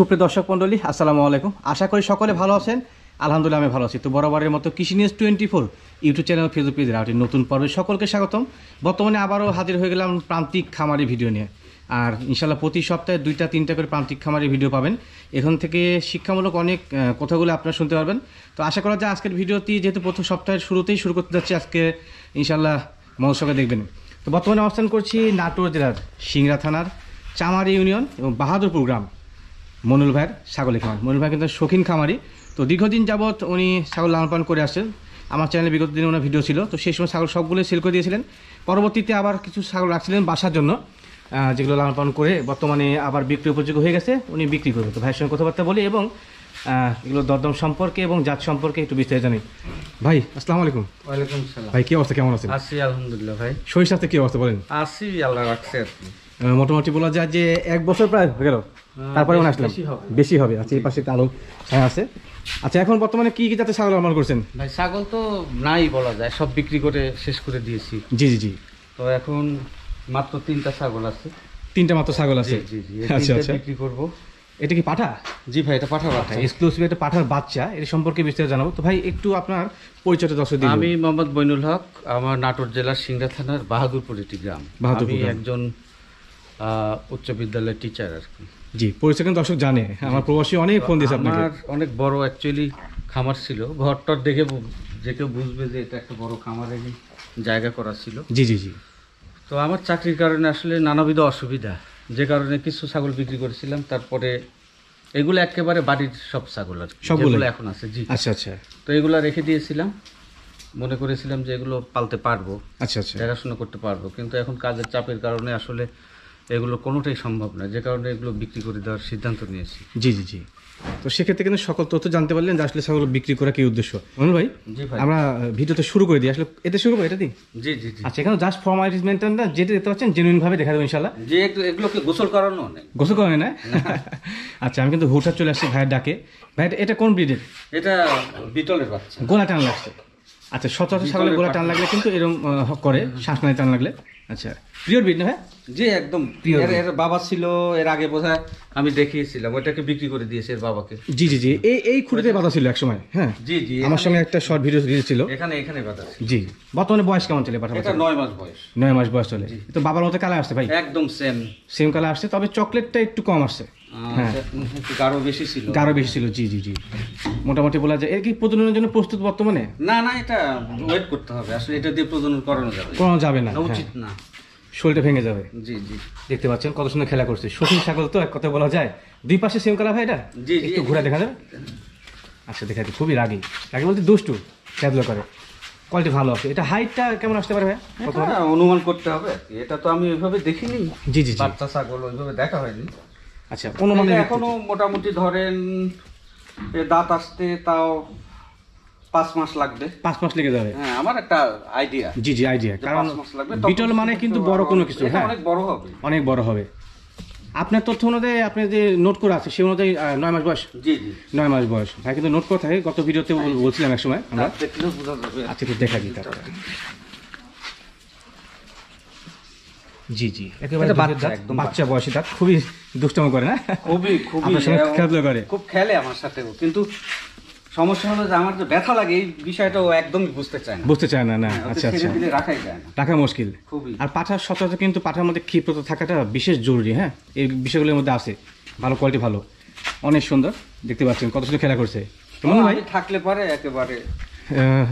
সুপ্রিয় দর্শক মণ্ডলী আসসালামু আলাইকুম। আশা করি সকলে ভালো আছেন। আলহামদুলিল্লাহ আমি ভালো আছি। তো বরাবরের মতো কৃষি নিউজ 24 ইউটিউব চ্যানেল ফেসবুক পেজের একটি নতুন পর্বে সকলকে স্বাগতম। বর্তমানে আবারও হাজির হয়ে গেলাম প্রান্তিক খামারি ভিডিও নিয়ে। আর ইনশাল্লাহ প্রতি সপ্তাহে 2-3টা করে প্রান্তিক খামারি ভিডিও পাবেন। এখান থেকে শিক্ষামূলক অনেক কথাগুলো আপনারা শুনতে পারবেন। তো আশা করা যায় আজকের ভিডিওটি যেহেতু প্রথম সপ্তাহের শুরুতেই শুরু করতে যাচ্ছি, আজকে ইনশাল্লাহ মনোযোগে দেখবেন। তো বর্তমানে অবস্থান করছি নাটোর জেলার সিংড়া থানার চামারি ইউনিয়ন এবং বাহাদুরপুর গ্রাম মনুল ভাইয়ের ছাগলের খামার। মনুল ভাই কিন্তু শৌখিন খামারি। তো দীর্ঘদিন যাবৎ উনি ছাগল লালন পালন করে আসছেন। আমার চ্যানেলে বিগত দিনে ওনার ভিডিও ছিল। তো সেই সময় ছাগল সবগুলোই সেল করে দিয়েছিলেন। পরবর্তীতে আবার কিছু ছাগল রাখছিলেন বাসার জন্য, যেগুলো লালন পালন করে বর্তমানে আবার বিক্রি উপযোগী হয়ে গেছে, উনি বিক্রি করবেন। তো ভাইয়ের সঙ্গে কথাবার্তা বলি এবং এগুলো দরদাম সম্পর্কে এবং জাত সম্পর্কে একটু বিস্তারিত জানি। ভাই আসসালামু আলাইকুম। ওয়ালাইকুম আসসালাম। ভাই কি অবস্থা, কেমন আছেন? আছি আলহামদুলিল্লাহ। ভাই শরীর স্বাস্থ্য কি অবস্থা বলেন? আছি, আল্লাহ রাখছে আর কি। মোটামুটি বলা যায় যে 1 বছর প্রায় হয়ে গেল, তারপরে মনে আসলাম। বেশি হবে। আচ্ছা, এই পাশে আলো ছায়া আছে। আচ্ছা, এখন বর্তমানে কি কি জাতের ছাগল লালন করছেন? ভাই ছাগল তো নাই বলা যায়, সব বিক্রি করে শেষ করে দিয়েছি। জি জি জি। তো এখন মাত্র 3টা ছাগল আছে। 3টা মাত্র ছাগল আছে? জি জি। আচ্ছা আচ্ছা, বিক্রি করব। এটা কি পাঠা? জি ভাই, এটা পাঠা বাচ্চা, এক্সক্লুসিভ একটা পাঠার বাচ্চা। এর সম্পর্কে বিস্তারিত জানাবো। তো ভাই একটু আপনার পরিচয়টা দর্শক দিন। আমি মোহাম্মদ বৈনুল হক, আমার নাটোর জেলার সিংড়া থানার বাহাদুরপুর একটি গ্রাম। আমি একজন উচ্চ বিদ্যালয়ের টিচার আর কি। জি, পরিচয় কিন্তু দর্শক জানে। আমার প্রবাসী অনেক ফোন দিয়েছে আপনাকে। আমার অনেক বড় অ্যাকচুয়ালি খামার ছিল। ঘরটার দেখে যে কেউ বুঝবে যে এটা একটা বড় খামারের জায়গা করা ছিল। জি জি জি। তো আমার চাকরির কারণে আসলে নানাবিধ অসুবিধা, যে কারণে কিছু ছাগল বিক্রি করেছিলাম। তারপরে এগুলো একেবারে বাড়ির সব ছাগল আর সবগুলো এখন আছে। জি আচ্ছা আচ্ছা। তো এগুলো রেখে দিয়েছিলাম, মনে করেছিলাম যে এগুলো পালতে পারবো, আচ্ছা আচ্ছা, দেখাশোনা করতে পারবো। কিন্তু এখন কাজের চাপের কারণে আসলে এগুলো কোনোটাই সম্ভব না, যে কারণে এগুলো বিক্রি করে দেওয়ার সিদ্ধান্ত নিয়েছি। জি জি জি। তো সেক্ষেত্রে কিন্তু সকল তথ্য জানতে পারলেন যে আসলে ছাগল বিক্রি করা কি উদ্দেশ্য। মনুল ভাই, জি ভাই, আমরা ভিডিওতে শুরু করে দিই। আসলে এতে শুরু করবো, এটা দিই। জি জি জি। আচ্ছা, এখানে জাস্ট ফর্মালিটিস মেনটেন না, যেটা দেখতে পাচ্ছেন জেনুইন ভাবে দেখা দেবো ইনশাল্লাহ। যে এগুলোকে গোসল করানো নেই। গোসল করেন না? আচ্ছা, আমি কিন্তু হুটহাট চলে আসছি ভাইয়ের ডাকে। ভাই এটা কোন ব্রিডের? এটা বিটলের বাচ্চা। গোলা টান লাগছে। আচ্ছা, সচরাচর ছাগলের গোলা টান লাগলে কিন্তু এরকম করে, শ্বাস নাই টান লাগলে। আচ্ছা, পিওর ব্রিড না ভাই? জি একদম পিওর। এর বাবা ছিল, এর আগে বোধহয় আমি দেখিয়েছিলাম, ওইটাকে বিক্রি করে দিয়েছে এর বাবাকে। জি জি জি। এই খুঁড়িতে বাঁধা ছিল এক সময়। হ্যাঁ জি জি, আমার সঙ্গে একটা শর্ট ভিডিও দিয়েছিল। এখানে বাঁধা ছিল। জি। বর্তমানে বয়স কেমন চলে পাঠা? এটা 9 মাস বয়স। 9 মাস বয়স চলে। তো বাবার মতো কালার আসছে ভাই? একদম সেম কালার আসছে, তবে চকলেটটা একটু কম আসছে। হ্যাঁ, একটু গাঢ় বেশি ছিল। গাঢ় বেশি ছিল। জি জি জি। মোটামুটি বলা যায় এর কি প্রজননের জন্য প্রস্তুত বর্তমানে? না না, এটা ওয়েট করতে হবে আসলে। এটা দিয়ে প্রজনন করানো যাবে না, উচিত না, শরীরটা ভেঙে যাবে। জি জি। দেখতে পাচ্ছেন কত সুন্দর খেলা করছে। শৌখিন ছাগল তো এক কথা বলা যায়। দুই পাশে সেম কালার ভাই। এটা জি জি, একটু ঘুরে দেখা যাবে? আচ্ছা, দেখা যাচ্ছে খুবই রাগী বলতে দুষ্টু, খেলাধুলা করে। কোয়ালিটি ভালো আছে। এটা হাইটটা কেমন আসতে পারে ভাই? অনুমান করতে হবে। এটা তো আমি ওইভাবে দেখিনি। জি জি। বাচ্চা ছাগল ওইভাবে দেখা হয়নি। আচ্ছা, অনুমানে এখনো মোটামুটি ধরেন দাঁত আসতে তাও 5 মাস লাগবে। 5 মাস লেগে যাবে? হ্যাঁ, আমার একটা আইডিয়া। জি জি, আইডিয়া। কারণ বিটল মানে কিন্তু বড় কোনো কিছু। হ্যাঁ, অনেক বড় হবে, অনেক বড় হবে। আপনার তথ্য অনুযায়ী আপনি যে নোট করে আছে সেই অনুযায়ী 9 মাস বয়স? জি জি, 9 মাস বয়স। ভাই কিন্তু নোট করে থাকে, গত ভিডিওতে বলছিলাম এক সময় আমরা। আচ্ছা, একটু দেখা দিই তারপরে। জি জি, একেবারে বাচ্চা বয়সী দাঁত, খুবই দুষ্টম করে না? খুবই খেলাধুলা করে, খুব খেলে আমার সাথেও। কিন্তু সমস্যা হলো যে আমার যে ব্যথা লাগে এই বিষয়টাও একদমই বুঝতে চায় না। না আচ্ছা আচ্ছা, রাখাই যায় না, রাখা মুশকিল খুবই। আর পাঠার সচরাচর কিন্তু পাঠার মধ্যে ক্ষিপ্রতা থাকাটা বিশেষ জরুরি। হ্যাঁ, এই বিষয়গুলোর মধ্যে আছে। ভালো কোয়ালিটি, ভালো, অনেক সুন্দর। দেখতে পাচ্ছেন কত সুন্দর খেলা করছে। মনে হয় থাকলে পরে একেবারে,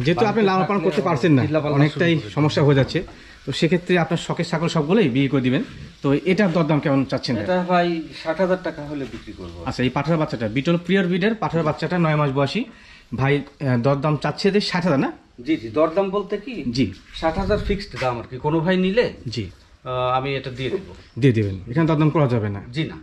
যেহেতু আপনি লালন পালন করতে পারছেন না, অনেকটাই সমস্যা হয়ে যাচ্ছে। তো সেক্ষেত্রে আপনার শখের ছাগল সবগুলোই বিয়ে করে দিবেন। তো এটার দরদাম কেমন চাচ্ছেন? এটা ভাই 60,000 টাকা হলে বিক্রি করব। আচ্ছা, এই পাঠার বাচ্চাটা বিটল পিওর ব্রিডের পাঠার বাচ্চাটা 9 মাস বয়সী ভাই, দরদাম চাচ্ছে যে 60,000 না? জি জি, দরদাম বলতে কি, জি 60,000 ফিক্সড দাম আর কি। কোনো ভাই নিলে জি আমি এটা দিয়ে দেবেন, এখানে দরদাম করা যাবে না? জি না।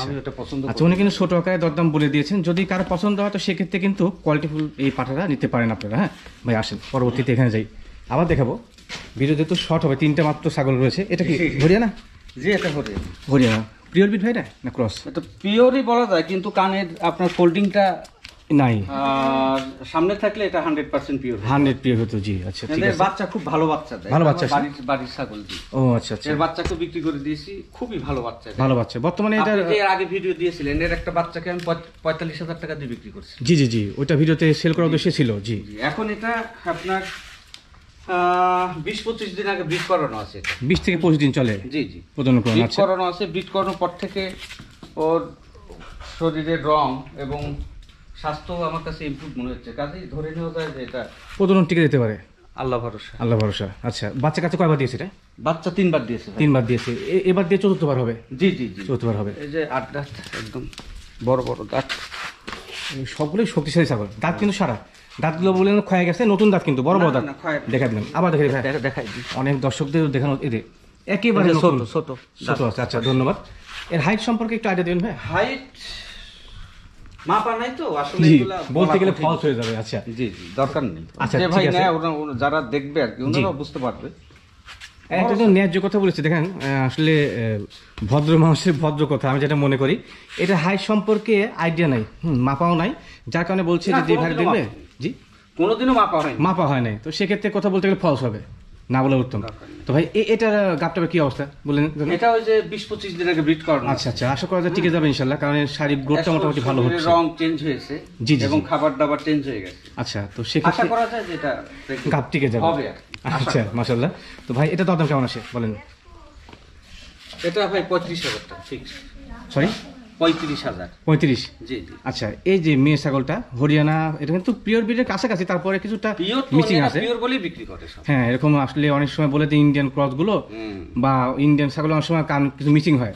আমি এটা পছন্দ। আচ্ছা, উনি কিন্তু ছোট আকারে দরদাম বলে দিয়েছেন। যদি কারো পছন্দ হয় তো সেক্ষেত্রে কিন্তু কোয়ালিটিফুল এই পাঠাটা নিতে পারেন আপনারা। হ্যাঁ ভাই, আসেন পরবর্তীতে এখানে যাই, আবার দেখাবো। ভিডিও যেহেতু শর্ট হবে, 3টা মাত্র ছাগল রয়েছে। এটা কি হরিয়ানা? জি, এটা হরিয়ানা। পিওর বিট ভাই না ক্রস? এটা পিওরই বলা যায়, কিন্তু কানের আপনার ফোল্ডিংটা নাই, আর সামনে থাকলে এটা 100% পিওর। 100 পিওর হতো, জি। আচ্ছা ঠিক এদের আছে। বাচ্চা খুব ভালো বাচ্চা দেয়, ভালো বাচ্চা আছে? বাড়ির ছাগল জি। ও আচ্ছা আচ্ছা, এর বাচ্চাকে বিক্রি করে দিয়েছি, খুবই ভালো বাচ্চা দেয়। ভালো বাচ্চা। বর্তমানে এটা আপনি যে এর আগে ভিডিও দিয়েছিলেন, এর একটা বাচ্চাকে আমি 45,000 টাকা দিয়ে বিক্রি করছি। জি জি জি, ওইটা ভিডিওতে সেল করার উদ্দেশ্যে ছিল, জি। জি, এখন এটা আপনার 20-25 দিন আগে ব্রিড করানো আছে এটা। 20 থেকে 25 দিন চলে জি জি, প্রজনন করানো। ব্রিড আচ্ছা করানো আছে। ব্রিড করানোর পর থেকে ওর শরীরের রং এবং স্বাস্থ্য আমার কাছে ইমপ্রুভ মনে হচ্ছে, কাজেই ধরে নেওয়া যায় যে এটা প্রজনন টিকে যেতে পারে, আল্লাহ ভরসা। আল্লাহ ভরসা। আচ্ছা, বাচ্চা কাছে কয়বার দিয়েছে এটা? বাচ্চা 3 বার দিয়েছে ভাই। 3 বার দিয়েছে, এবার দিয়ে চতুর্থবার হবে? জি জি জি, চতুর্থবার হবে। এই যে 8 দাঁত, একদম বড় বড় দাঁত। সবগুলোই শক্তিশালী ছাগল। দাঁত কিন্তু সারা, দাঁতগুলো বলে ক্ষয়ে গেছে, নতুন দাঁত কিন্তু, বড় বড় দাঁত। না, ক্ষয়- দেখা দিলাম, আবার দেখে ভাই, দেখাই দিই। অনেক দর্শকদের দেখানো এদের একেবারে ছোট নতুন, ছোট ছোট আছে। আচ্ছা ধন্যবাদ। এর হাইট সম্পর্কে একটু আইডিয়া দেবেন ভাই? হাইট মাপা নাই তো আসলে, জি, এগুলা বলতে বলা গেলে কঠিন। ফলস হয়ে যাবে। আচ্ছা জি জি, দরকার নেই। আচ্ছা, যে ঠিক ভাই আছে। নেয়, যারা দেখবে আর কি, ওনারা বুঝতে পারবে। একটা তো ন্যায্য কথা বলেছে, দেখেন আসলে ভদ্র মানুষের ভদ্র কথা, আমি যেটা মনে করি। এটা হাইট সম্পর্কে আইডিয়া নাই, মাপাও নাই, যার কারণে বলছে যে ভাই কোনোদিনও দেখবে। মাপা- জি, কোনোদিনও মাপা হয়নি। মাপা হয় নাই, তো সেক্ষেত্রে কথা বলতে গেলে ফলস হবে, না বলে উত্তম। তো ভাই এটার গাপটার কি অবস্থা বলেন? এটা ওই যে 20-25 দিন আগে ব্রিড করানো। আচ্ছা আচ্ছা, আশা করা যায় টিকে যাবে ইনশাল্লাহ, কারণ এর শারীরিক গ্রোথটা মোটামুটি ভালো শরীরের হচ্ছে। রং চেঞ্জ হয়েছে জি, জি, এবং জি। খাবার দাবার চেঞ্জ হয়ে গেছে। আচ্ছা, তো আশা সেক্ষেত্রে করা যায় যে এটা গাপ টিকে যাবে হবে আর কি। আচ্ছা মাশাআল্লাহ। তো ভাই এটা দাম কেমন আসে বলেন? এটা ভাই 35,000 টাকা ফিক্স। সরি, 35,000। 35? জি জি, আচ্ছা, এই যে মেয়ে ছাগলটা হরিয়ানা, এটা কিন্তু পিওর ব্রিডের কাছাকাছি, তারপরে কিছুটা পিওর তো মিসিং ওনারা আছে। পিওর বলেই বিক্রি করে সব। হ্যাঁ, এরকম আসলে অনেক সময় বলে যে ইন্ডিয়ান ক্রস গুলো বা ইন্ডিয়ান ছাগল অনেক সময় কান কিছু মিসিং হয়,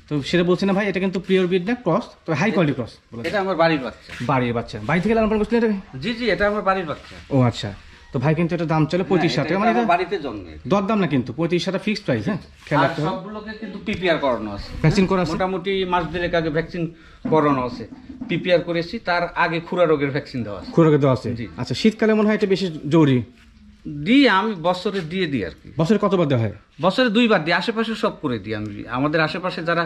তো সেটা বলছি না ভাই, এটা কিন্তু পিওর ব্রিড না, ক্রস, তো হাই কোয়ালিটি ক্রস। এটা আমার বাড়ির বাচ্চা। বাড়ির বাচ্চা, বাড়ি থেকে লালন পালন করছিলেন এটা? জি জি, এটা আমার বাড়ির বাচ্চা। ও আচ্ছা, তো ভাই কিন্তু এটা দাম চলে 35,000 টাকা, মানে আমার এটা বাড়িতে জন্মে। দর দাম না কিন্তু, 35,000 ফিক্সড প্রাইস। হ্যাঁ, খেয়াল আর রাখতে হবে। সবগুলোকে কিন্তু পিপিআর করানো আছে। ভ্যাকসিন করা আছে? মোটামুটি মাস দেড়েক আগে ভ্যাকসিন করানো আছে, পিপিআর করেছি। তার আগে খুরা রোগের ভ্যাকসিন দেওয়া আছে। খুরাকে দেওয়া আছে? জি। আচ্ছা, শীতকালে মনে হয় এটা বেশি জরুরি। দিই আমি, বছরে দিয়ে দিই আর কি। বছরে কতবার দেওয়া হয়? বছরে 2 বার দিই, আশেপাশে সব করে দিই আমি। আমাদের আশেপাশে যারা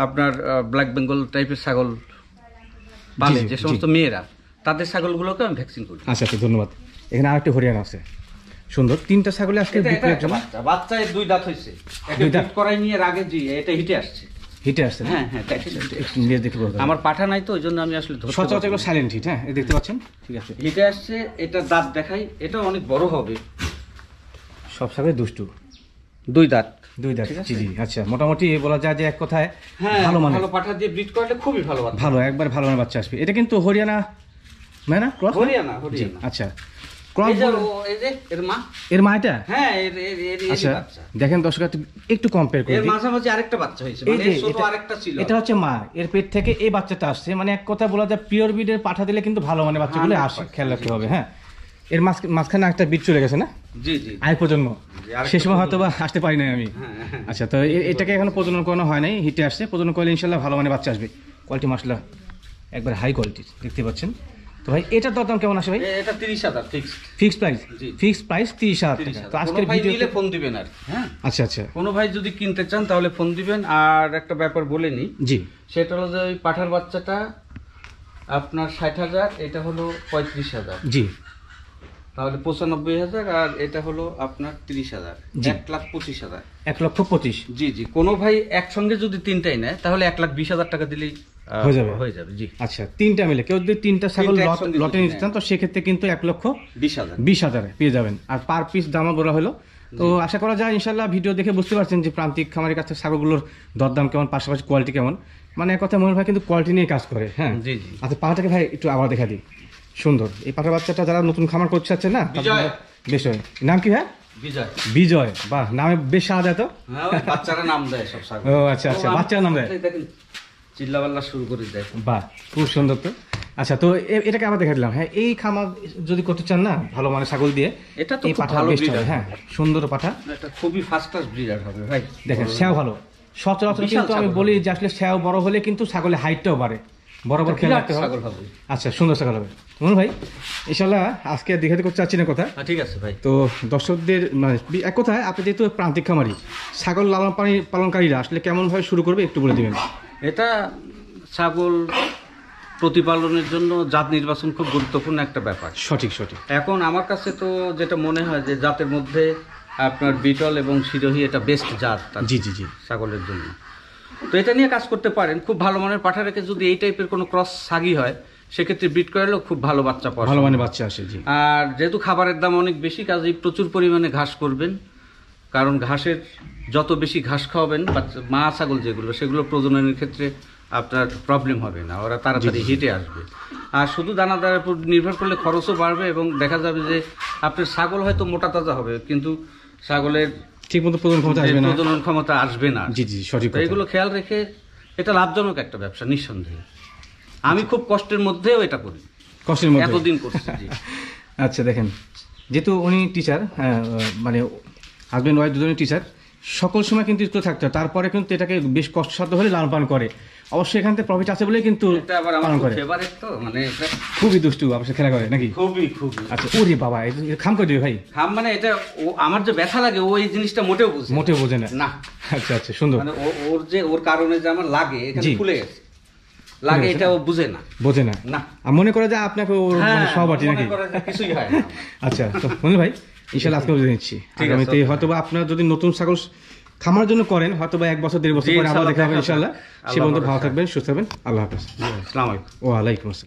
আপনার ব্ল্যাক বেঙ্গল টাইপের ছাগল পালে, জি, যে জি, সমস্ত মেয়েরা, তাদের ছাগলগুলোকে আমি ভ্যাকসিন করি। আচ্ছা আচ্ছা, ধন্যবাদ। এখানে আরেকটি হরিয়ানা আছে, সুন্দর। 3টা ছাগলে আজকে এটা বিক্রি একটা বাচ্চা, বাচ্চায় 2 দাঁত হয়েছে। একে 2 দাঁত? ব্রিড করাই নিয়ে এর আগে জি, এটা হিটে আসছে। হিটে আসছে না? হ্যাঁ হ্যাঁ, দেখেন। একটু নিয়ে দেখে বলতে হবে। আমার পাঠা নাই তো, ওই জন্য আমি আসলে ধরতে সচরাচর পারছি এগুলো না। Silent hit. হ্যাঁ, এই দেখতে পাচ্ছেন, ঠিক আছে। হিটে আসছে, এটা দাঁত দেখাই, এটা অনেক বড় হবে। সব ছাগলে দুষ্টু। 2 দাঁত। 2 দাঁত, ঠিক আছে। জি জি। আচ্ছা, মোটামুটি বলা যায় যে এক কথায় হ্যাঁ, ভালো মানে, ভালো পাঠা দিয়ে ব্রিড করলে খুবই ভালো বাচ্চা। ভালো, একবার ভালো মানের বাচ্চা আসবে। এটা কিন্তু হরিয়ানা মানে না, ক্রস? হরিয়ানা, জি, হরিয়ানা। আচ্ছা। ক্রস এই যে এই যে এর মা। এর মা এটা? হ্যাঁ, এর আচ্ছা, বাচ্চা। দেখেন দর্শক, একটু কম্পেয়ার করে এর দিই। মাঝামাঝি আরেকটা বাচ্চা হয়েছে, এই মানে যে ছোট এটা- আরেকটা ছিল। এটা হচ্ছে মা, এর পেট থেকে এই বাচ্চাটা আসছে, মানে এক কথা বলা যায় পিওর ব্রিডের পাঠা দিলে কিন্তু ভালো মানে বাচ্চাগুলো 100% আসে, খেয়াল রাখতে হবে। হ্যাঁ, এর মাঝখানে একটা বিট চলে গেছে না, জি জি। আয় প্রজন্ম, আরেকটা সে সময় হয়তো বা আসতে পারি নাই আমি। হ্যাঁ। আচ্ছা, তো এটাকে এখনো প্রজনন করানো হয় নাই, হিটে আসছে। প্রজনন করলে ইনশাল্লাহ ভালো মানে বাচ্চা আসবে। কোয়ালিটি মাসলা একবার হাই কোয়ালিটির, দেখতে পাচ্ছেন। তো ভাই এটার দাম কেমন আসে ভাই? এটা 30,000 ফিক্স। Fixed price? জি। ফিক্সড প্রাইস 30,000 টাকা। তো আজকের ভাই ভিডিও, নিলে ফোন দিবেন আর কি। হ্যাঁ, আচ্ছা আচ্ছা, কোনো ভাই যদি কিনতে চান তাহলে ফোন দিবেন। আর একটা ব্যাপার বলে নি, জি সেটা হলো যে ওই পাঠার বাচ্চাটা আপনার 60,000, এটা হলো 35,000, জি তাহলে 95,000। আর এটা হলো আপনার 30,000, জি। 1,25,000। 1,25,000 জি জি, কোনো ভাই একসঙ্গে যদি 3টাই নেয় তাহলে 1,20,000 টাকা দিলেই হয়ে যাবে। হয়ে যাবে। জি, আচ্ছা, 3টা মিলে কেউ যদি 3টা ছাগল তিনটা একসঙ্গে লটে যদি নিতে চান, তো সেক্ষেত্রে কিন্তু 20,000। 1,20,000 পেয়ে যাবেন। আর পার পিস দামও বলা হলো। তো আশা করা যায় ইনশাল্লাহ ভিডিও দেখে বুঝতে পারছেন যে প্রান্তিক খামারের কাছে ছাগলগুলোর দরদাম কেমন, পাশাপাশি কোয়ালিটি কেমন। মানে এক কথা মনে ভাই কিন্তু কোয়ালিটি নিয়ে কাজ করে। হ্যাঁ জি জি। আচ্ছা, পাটাকে ভাই একটু আবার দেখা দিই। সুন্দর এই পাটার বাচ্চাটা, যারা নতুন খামার করতে চাচ্ছে না, বিজয়। বেশ হয়। নাম কি ভাই? বিজয়। বিজয়, বাহ, নামে বেশ সাদা দেয় তো। হ্যাঁ, ওই বাচ্চারা নাম দেয় সব ছাগল। ও আচ্ছা আচ্ছা, বাচ্চার নাম দেয়, দেখেন চিল্লাপাল্লা শুরু করে দেয়। বাহ, খুব সুন্দর তো। আচ্ছা, তো এটাকে আবার দেখা দিলাম। হ্যাঁ, এই খামার যদি করতে চান না ভালো মানে ছাগল দিয়ে, এটা তো এই খুব পাঠা ভালো বেস্ট breeder হবে। হ্যাঁ, সুন্দর পাঠা। এটা খুবই ফার্স্ট ক্লাস ব্রিডার হবে ভাই। দেখেন স্যাও ভালো, সচরাচর বিশাল কিন্তু আমি ছাগল বলি যে আসলে স্যাও বড় হলে কিন্তু ছাগলের হাইটটাও বাড়ে, বরাবর খেয়াল রাখতে হবে। ছাগল হবে। আচ্ছা, সুন্দর ছাগল হবে মনে ভাই। ইনশাল্লাহ আজকে দেখাতে করতে চাচ্ছি না কথা। হ্যাঁ, ঠিক আছে ভাই। তো দর্শকদের মানে এক কথায়, আপনি যেহেতু প্রান্তিক খামারি, ছাগল লালন পালনকারীরা আসলে কেমন ভাবে শুরু করবে একটু বলে দিবেন। এটা ছাগল প্রতিপালনের জন্য জাত নির্বাচন খুব গুরুত্বপূর্ণ একটা ব্যাপার। সঠিক সঠিক। এখন আমার কাছে তো যেটা মনে হয় যে জাতের মধ্যে আপনার বিটল এবং সিরোহী এটা বেস্ট জাত জি জি জি। ছাগলের জন্য। তো এটা নিয়ে কাজ করতে পারেন। খুব ভালো মানের পাঠা রেখে যদি এই টাইপের কোনো ক্রস ছাগি হয় সেক্ষেত্রে ব্রিড করালেও খুব ভালো বাচ্চা পাওয়া ভালো মানের বাচ্চা আসে। জি। আর যেহেতু খাবারের দাম অনেক বেশি, কাজেই প্রচুর পরিমাণে ঘাস করবেন, কারণ ঘাসের যত বেশি ঘাস খাওয়াবেন মা ছাগল যেগুলো সেগুলো প্রজননের ক্ষেত্রে আপনার প্রবলেম হবে না, ওরা তাড়াতাড়ি হিটে আসবে। আর শুধু দানাদারের উপর নির্ভর করলে খরচও বাড়বে এবং দেখা যাবে যে আপনার ছাগল হয়তো মোটা তাজা হবে কিন্তু ছাগলের ঠিক মতো প্রজনন ক্ষমতা আসবে না। জি জি সঠিক। এগুলো খেয়াল রেখে এটা লাভজনক একটা ব্যবসা নিঃসন্দেহে। আমি খুব কষ্টের মধ্যেও এটা করি, কষ্টের মধ্যে এতদিন করছি। আচ্ছা দেখেন, যেহেতু উনি টিচার, মানে হাজব্যান্ড ওয়াইফ দুজনই টিচার, সকল সময় কিন্তু স্কুলে থাকতে হয়, তারপরে কিন্তু এটাকে বেশ কষ্টসাধ্য হলে লালন পালন করে। অবশ্যই এখান থেকে প্রফিট আছে বলেই কিন্তু পালন করে। মানে খুবই দুষ্টু, অবশ্যই খেলা করে নাকি? খুবই। আচ্ছা, ওরে বাবা, খাম করে দেবে ভাই। খাম মানে এটা আমার যে ব্যথা লাগে ও এই জিনিসটা মোটেও বোঝে না। আচ্ছা আচ্ছা, সুন্দর। মানে ওর কারণে যে আমার লাগে এখানে ফুলে গেছে লাগে, এটা ও বোঝে না না। আর মনে করে যে আপনাকে ওর সহপাঠী নাকি? কিছুই হয় না। আচ্ছা, তো মনে ভাই ইনশাআল্লাহ আজকে বুঝে নিচ্ছি। আগামীতে হয়তো আপনার যদি নতুন ছাগল খামার জন্য করেন, হয়তো 1 বছর 1.5 বছর পরে আবার দেখা হবে ইনশাআল্লাহ। সে পর্যন্ত ভালো থাকবেন, সুস্থ থাকবেন। আল্লাহ হাফেজ। আসসালামু আলাইকুম। ওয়া আলাইকুম আসসালাম।